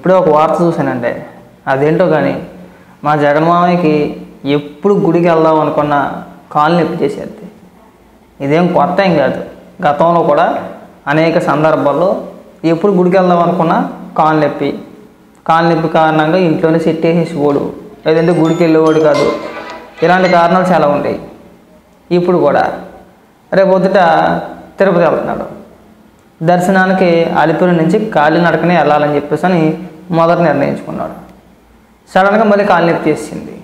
ఇప్పుడే ఒక వార్త చూశానండి. అదేంటో కానీ మా జగన్మామయ్యకి ఎప్పుడు గుడికి వెళ్దాం అనుకున్న కాలు నొప్పి చేసేది. ఇదేం కొత్త ఏం కాదు. గతంలో కూడా అనేక సందర్భాల్లో ఎప్పుడు గుడికి వెళ్దాం అనుకున్నా కాలు నొప్పి కారణంగా ఇంట్లోనే సెట్ వేసేసిపోడు, లేదంటే గుడికి వెళ్ళేవాడు కాదు. ఇలాంటి కారణాలు చాలా ఉంటాయి. ఇప్పుడు కూడా రేపొద్దుట తిరుపతి వెళ్తున్నాడు. దర్శనానికి అలిపిరి నుంచి కాలినడకనే వెళ్ళాలని చెప్పేసి అని మొదట నిర్ణయించుకున్నాడు. సడన్గా మళ్ళీ కాలు నొప్పి చేసింది.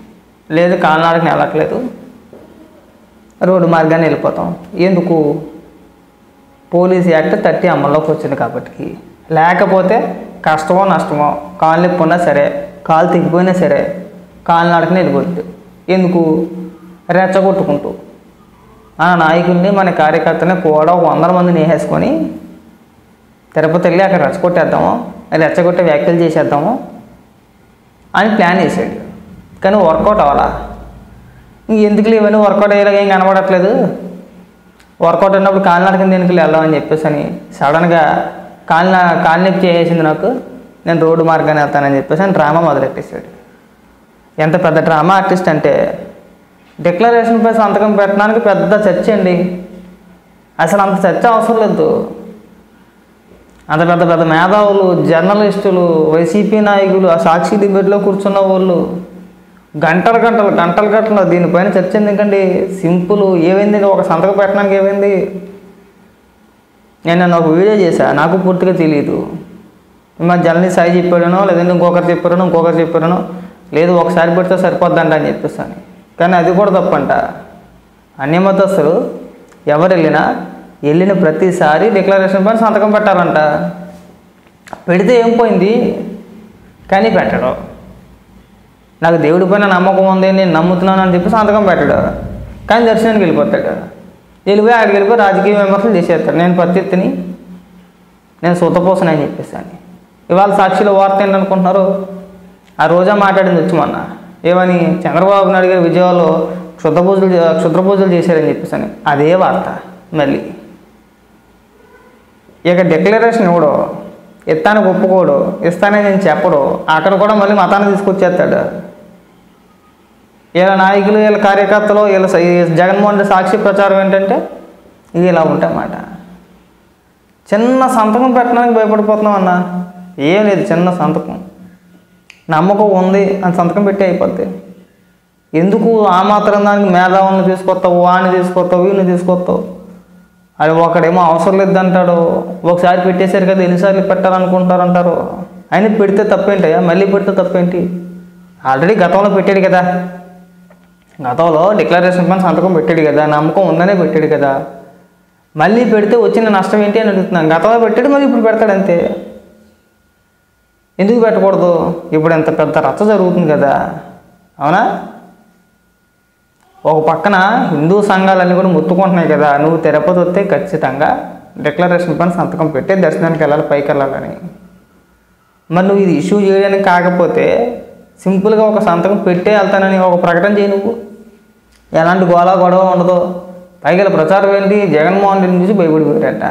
లేదు, కాలినడకని వెళ్ళట్లేదు, రోడ్డు మార్గాన్ని వెళ్ళిపోతాం. ఎందుకు? పోలీస్ యాక్ట్ 30 అమల్లోకి వచ్చింది కాబట్టి. లేకపోతే కష్టమో నష్టమో కాలు నొప్పి ఉన్నా సరే, కాలు తెగిపోయినా సరే కాలినడకనే వెళ్ళిపోతుంది. ఎందుకు? రెచ్చగొట్టుకుంటూ ఆ నాయకుల్ని మన కార్యకర్తని కూడా 100 మందిని వేసేసుకొని తిరుపతి వెళ్ళి అక్కడ రెచ్చగొట్టేద్దాము, రెచ్చగొట్టే వ్యాఖ్యలు చేసేద్దాము అని ప్లాన్ వేసాడు. కానీ వర్కౌట్ అవ్వాలా. ఎందుకు ఇవన్నీ వర్కౌట్ అయ్యేలాగా ఏం కనబడట్లేదు. వర్కౌట్ అయినప్పుడు కాలినడకని దేనికి వెళ్దామని చెప్పేసి అని సడన్గా కాలు నొప్పి చేసేసింది నాకు, నేను రోడ్డు మార్గాన్ని వెళ్తానని చెప్పేసి అని డ్రామా మొదలెట్టేసాడు. ఎంత పెద్ద డ్రామా ఆర్టిస్ట్ అంటే డిక్లరేషన్పై సంతకం పెట్టడానికి పెద్ద చర్చ అండి. అసలు అంత చర్చ అవసరం లేదు. అంత పెద్ద పెద్ద మేధావులు, జర్నలిస్టులు, వైసీపీ నాయకులు, ఆ సాక్షి డిబేట్లో కూర్చున్న వాళ్ళు గంటలు దీనిపైన చర్చ ఎందుకండి? సింపుల్. ఏమైంది? ఒక సంతకం పెట్టడానికి ఏమైంది? నేను ఒక వీడియో చేశా, నాకు పూర్తిగా తెలియదు. మా జర్నలిస్ట్ సాయి చెప్పాడనో, లేదంటే ఇంకొకరు చెప్పారనో, లేదు ఒకసారి పెడితే సరిపోద్దంట అని చెప్పేస్తాను. కానీ అది కూడా తప్పంట. అన్యమతస్తులు ఎవరు వెళ్ళిన ప్రతిసారి డిక్లరేషన్ పైన సంతకం పెట్టాలంట. పెడితే ఏం పోయింది? కానీ పెట్టడం. నాకు దేవుడి పైన నమ్మకం ఉంది, నేను నమ్ముతున్నాను అని చెప్పి సంతకం పెట్టాడు. కానీ దర్శనానికి వెళ్ళిపోతాడు. అక్కడికి వెళ్ళిపోయి రాజకీయ విమర్శలు చేసేస్తాడు. నేను పత్తిని, నేను సూతపోసని అని చెప్పేసాను. ఇవాళ సాక్షిలో వార్త ఏంటనుకుంటున్నారు? ఆ రోజా మాట్లాడింది వచ్చి మొన్న ఏమని, చంద్రబాబు నాయుడు గారు విజయవాడలో క్షుద్ర పూజలు చేశారని చెప్పేసాను. అదే వార్త. మళ్ళీ ఇక డిక్లరేషన్ ఇవ్వడు, ఇస్తానికి ఒప్పుకోడు, ఇస్తానని నేను చెప్పడు. అక్కడ కూడా మళ్ళీ మతాన్ని తీసుకొచ్చేస్తాడు. వీళ్ళ నాయకులు, వీళ్ళ కార్యకర్తలు, వీళ్ళ జగన్మోహన్ రెడ్డి సాక్షి ప్రచారం ఏంటంటే ఇది ఇలా ఉంటాయన్నమాట. చిన్న సంతకం పెట్టడానికి భయపడిపోతున్నాం అన్న. ఏం లేదు, చిన్న సంతకం నమ్మకం ఉంది అని సంతకం పెట్టి అయిపోద్ది. ఎందుకు ఆ మాత్రం దానికి మేధావులను తీసుకొస్తావు, వాడిని తీసుకొస్తావు, వీళ్ళని తీసుకొస్తావు? అది ఒకడేమో అవసరం లేదు అంటాడు, ఒకసారి పెట్టేశారు కదా ఎన్నిసార్లు పెట్టాలనుకుంటారంటారు. అయినా పెడితే తప్పేంటయ్యా? మళ్ళీ పెడితే తప్పేంటి? ఆల్రెడీ గతంలో పెట్టాడు కదా, గతంలో డిక్లరేషన్ పైన సంతకం పెట్టాడు కదా, నమ్మకం ఉందనే పెట్టాడు కదా. మళ్ళీ పెడితే వచ్చిన నష్టం ఏంటి అని అడుగుతున్నాను. గతంలో పెట్టాడు, మళ్ళీ ఇప్పుడు పెడతాడు అంతే. ఎందుకు పెట్టకూడదు? ఇప్పుడు ఎంత పెద్ద రచ్చ జరుగుతుంది కదా, అవునా? ఒక పక్కన హిందూ సంఘాలన్నీ కూడా మొత్తుకుంటున్నాయి కదా, నువ్వు తిరుపతి వస్తే ఖచ్చితంగా డిక్లరేషన్ పైన సంతకం పెట్టి దర్శనానికి వెళ్ళాలి, పైకి వెళ్ళాలని. మరి నువ్వు ఇది ఇష్యూ చేయడానికి కాకపోతే సింపుల్గా ఒక సంతకం పెట్టే వెళ్తానని ఒక ప్రకటన చేయి. నువ్వు ఎలాంటి గొడవ ఉండదు. పైకి ప్రచారం ఏంటి? జగన్మోహన్ రెడ్డి నుంచి భయపడిపోయారట.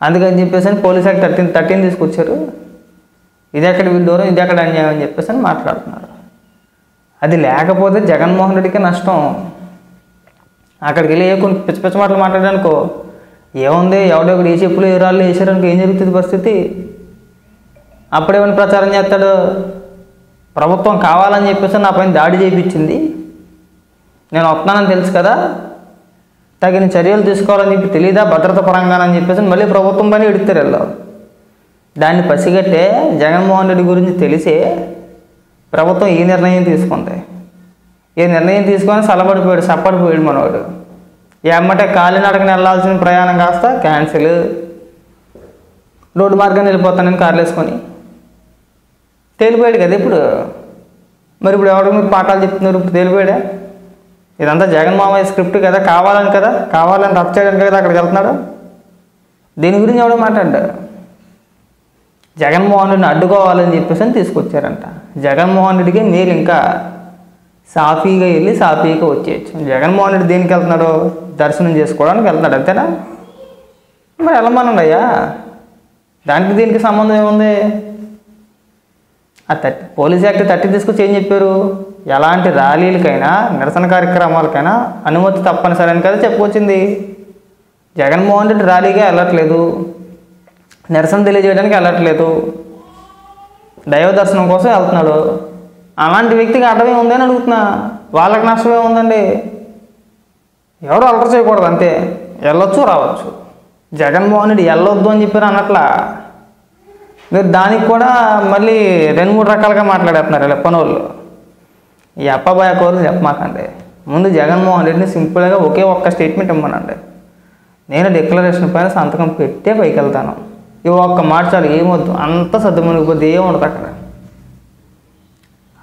అందుకని చెప్పేసి పోలీస్ యాక్ట్ 13 తీసుకొచ్చారు. ఇది ఎక్కడ విడ్డూరం, ఇది ఎక్కడ అన్యాయం అని చెప్పేసి అని మాట్లాడుతున్నారు. అది లేకపోతే జగన్మోహన్ రెడ్డికి నష్టం. అక్కడికి వెళ్ళి కొన్ని పిచ్చ మాటలు మాట్లాడానుకో, ఏముంది, ఎవడొకడు ఏ చెప్పులు ఏ రాళ్ళు వేసారనుకో ఏం జరుగుతుంది పరిస్థితి? అప్పుడేమైనా ప్రచారం చేస్తాడు? ప్రభుత్వం కావాలని చెప్పేసి నా పైన దాడి చేయించింది, నేను వస్తున్నానని తెలుసు కదా, తగిన చర్యలు తీసుకోవాలని చెప్పి తెలీదా భద్రత పరంగా అని చెప్పేసి మళ్ళీ ప్రభుత్వం పని ఎడుతారు వెళ్ళావు. దాన్ని పసిగట్టే జగన్మోహన్ రెడ్డి గురించి తెలిసే ప్రభుత్వం ఈ నిర్ణయం తీసుకుంది. ఈ నిర్ణయం తీసుకొని సప్పడిపోయాడు మనవాడు. ఏమంటే కాలినడకని వెళ్ళాల్సిన ప్రయాణం కాస్త క్యాన్సిల్, రోడ్డు మార్గాన్ని వెళ్ళిపోతానని కార్లు వేసుకొని తేలిపోయాడు కదా ఇప్పుడు. మరి ఇప్పుడు ఎవరికి మీరు పాఠాలు చెప్తున్నారు? ఇప్పుడు తేలిపోయాడా? ఇదంతా జగన్మోహన్ స్క్రిప్ట్ కదా, కావాలని రద్దు చేయడానికి కదా అక్కడికి వెళ్తున్నాడు. దీని గురించి ఎవడో మాట్లాడ్డారు. జగన్మోహన్ రెడ్డిని అడ్డుకోవాలని చెప్పేసి అని తీసుకొచ్చారంట. జగన్మోహన్ రెడ్డికి మీరు ఇంకా సాఫీగా వెళ్ళి సాఫీగా వచ్చేయచ్చు. జగన్మోహన్ రెడ్డి దేనికి వెళ్తున్నాడు? దర్శనం చేసుకోవడానికి వెళ్తున్నాడు, అంతేనా? మరి వెళ్ళమనండి అయ్యా, దానికి దీనికి సంబంధం ఏముంది? పోలీస్ యాక్ట్ 30 తీసుకొచ్చి ఏం చెప్పారు, ఎలాంటి ర్యాలీలకైనా నిరసన కార్యక్రమాలకైనా అనుమతి తప్పనిసరి అని కదా చెప్పుకొచ్చింది. జగన్మోహన్ రెడ్డి ర్యాలీగా వెళ్ళట్లేదు, నిరసన తెలియజేయడానికి వెళ్ళట్లేదు, దైవ దర్శనం కోసం వెళ్తున్నాడు. అలాంటి వ్యక్తికి అడ్డమే ఉందని అడుగుతున్నా. వాళ్ళకి నష్టమే ఉందండి. ఎవరు అలర్ చేయకూడదు అంతే, వెళ్ళొచ్చు రావచ్చు. జగన్మోహన్ రెడ్డి వెళ్ళొద్దు అని చెప్పారు అన్నట్లా మీరు దానికి కూడా మళ్ళీ 2-3 రకాలుగా మాట్లాడేస్తున్నారు ఇలా పనులు. ఈ అప్పబాయ కోరులు చెప్పమాకండి. ముందు జగన్మోహన్ రెడ్డిని సింపుల్గా ఒకే ఒక్క స్టేట్మెంట్ ఇవ్వమనండి, నేను డిక్లరేషన్ పైన సంతకం పెట్టే పైకి వెళ్తాను. ఇవి ఒక్క మాట చాలు, ఏమొద్దు, అంత సర్దుమణిగిపోద్ది, ఏముండదు అక్కడ.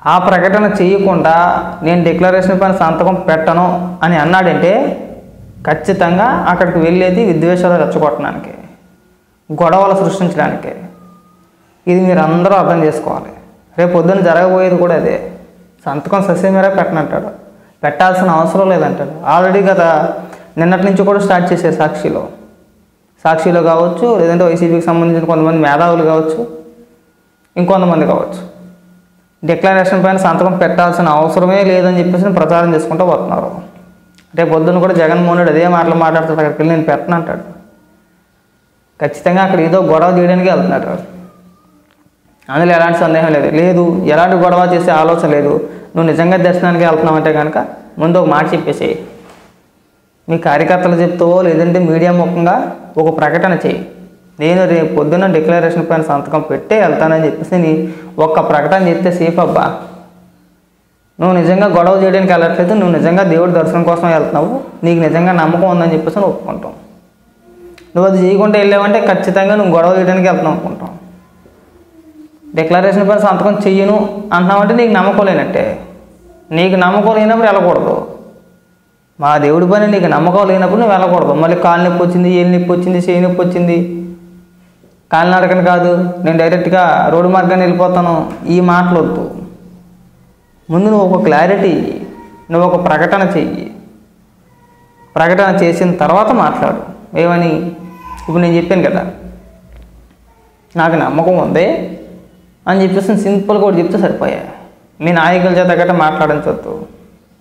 ఆ ప్రకటన చేయకుండా నేను డిక్లరేషన్ పైన సంతకం పెట్టను అని అన్నాడంటే ఖచ్చితంగా అక్కడికి వెళ్ళేది విద్వేషాలు రెచ్చగొట్టడానికి, గొడవలు సృష్టించడానికి. ఇది మీరు అందరూ అర్థం చేసుకోవాలి. రేపు పొద్దున్న జరగబోయేది కూడా అదే. సంతకం ససేమీరా పెట్టనంటాడు, పెట్టాల్సిన అవసరం లేదంటాడు. ఆల్రెడీ కదా నిన్నటి నుంచి కూడా స్టార్ట్ చేశారు సాక్షిలో కావచ్చు, లేదంటే వైసీపీకి సంబంధించిన కొంతమంది మేధావులు కావచ్చు, ఇంకొంతమంది కావచ్చు, డిక్లరేషన్ పైన సంతకం పెట్టాల్సిన అవసరమే లేదని చెప్పేసి ప్రచారం చేసుకుంటూ పోతున్నారు. రేపు పొద్దున్న కూడా జగన్మోహన్ రెడ్డి అదే మాటలు మాట్లాడుతాడు, అక్కడికి వెళ్ళి నేను పెట్టనంటాడు. ఖచ్చితంగా అక్కడ ఏదో గొడవ చేయడానికి వెళ్తున్నాడు. అందులో ఎలాంటి సందేహం లేదు, ఎలాంటి గొడవ చేసే ఆలోచన లేదు. నువ్వు నిజంగా దర్శనానికి వెళ్తున్నావు అంటే కనుక ముందు ఒక మాట చెప్పేసేయి. మీ కార్యకర్తలు చెప్తావో లేదంటే మీడియా ముఖంగా ఒక ప్రకటన చేయి, నేను రేపు పొద్దున్న డిక్లరేషన్ పైన సంతకం పెట్టే వెళ్తానని చెప్పేసి నీ ఒక్క ప్రకటన చెప్తే సేఫ్ అబ్బా. నువ్వు నిజంగా గొడవ చేయడానికి వెళ్ళట్లేదు, నువ్వు నిజంగా దేవుడి దర్శనం కోసం వెళ్తున్నావు, నీకు నిజంగా నమ్మకం ఉందని చెప్పేసి నువ్వు ఒప్పుకుంటాం. నువ్వు అది చేయకుండా వెళ్ళావంటే ఖచ్చితంగా నువ్వు గొడవ చేయడానికి వెళ్తున్నావు అనుకుంటాం. డిక్లరేషన్ పైన సంతకం చెయ్యను అంటున్నావంటే నీకు నమ్మకం లేనట్టే. నీకు నమ్మకం లేనప్పుడు వెళ్ళకూడదు. మా దేవుడి పైన నీకు నమ్మకం లేనప్పుడు నువ్వు వెళ్ళకూడదు. మళ్ళీ కాలు నొప్పి వచ్చింది, ఏళ్ళు నొప్పి వచ్చింది, చేయి నొప్పి వచ్చింది, కాలినడకని కాదు, నేను డైరెక్ట్గా రోడ్డు మార్గాన్ని వెళ్ళిపోతాను, ఈ మాటలు వద్దు. ముందు నువ్వు ఒక క్లారిటీ, నువ్వు ఒక ప్రకటన చెయ్యి. ప్రకటన చేసిన తర్వాత మాట్లాడు. ఏమని? ఇప్పుడు నేను చెప్పాను కదా, నాకు నమ్మకం ఉంది అని చెప్పేసి సింపుల్గా కూడా చెప్తే సరిపోయా. మీ నాయకుల చేత గట్రా మాట్లాడించవద్దు.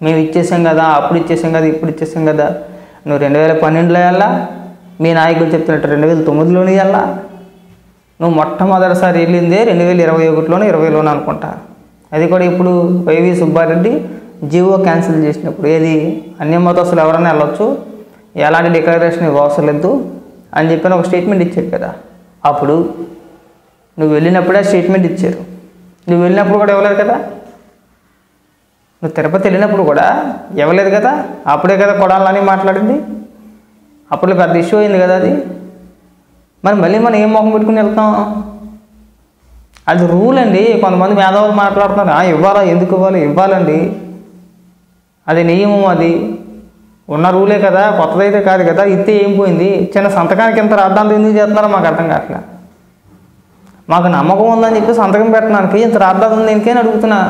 మేము ఇచ్చేసాం కదా, అప్పుడు ఇచ్చేసాం కదా, ఇప్పుడు ఇచ్చేసాం కదా. నువ్వు 2012లో వెళ్ళా, మీ నాయకులు చెప్తున్నట్టు 2009లోనే వెళ్ళా. నువ్వు మొట్టమొదటిసారి వెళ్ళిందే 2021లోనో 2020లోనో అనుకుంటా. అది కూడా ఇప్పుడు వైవి సుబ్బారెడ్డి జీవో క్యాన్సిల్ చేసినప్పుడు. ఏది అన్యమతస్తులు ఎవరైనా వెళ్ళొచ్చు, ఎలాంటి డిక్లరేషన్ అవసరం లేదు అని చెప్పిన ఒక స్టేట్మెంట్ ఇచ్చాడు కదా. అప్పుడు నువ్వు వెళ్ళినప్పుడే స్టేట్మెంట్ ఇచ్చారు. నువ్వు వెళ్ళినప్పుడు కూడా ఇవ్వలేదు కదా. నువ్వు తిరుపతి వెళ్ళినప్పుడు కూడా ఇవ్వలేదు కదా. అప్పుడే కదా కొడాలని మాట్లాడింది. అప్పుడు పెద్ద ఇష్యూ అయింది కదా అది. మరి మళ్ళీ మనం ఏం మొహం పెట్టుకుని వెళ్తాం? అది రూల్ అండి. కొంతమంది మేధావులు మాట్లాడుతున్నారు, ఇవ్వాలా, ఎందుకు ఇవ్వాలి? ఇవ్వాలండి, అది నియమం, అది ఉన్న రూలే కదా, కొత్తదైతే కాదు కదా. ఇస్తే ఏం పోయింది? చిన్న సంతకానికి ఇంత రాద్ధాంతం ఎందుకు చేస్తున్నారో మాకు అర్థం కావట్లే. మాకు నమ్మకం ఉందని చెప్పి సంతకం పెట్టడానికి ఇంత రాద్ధాంతం దేనికైనా అడుగుతున్నా.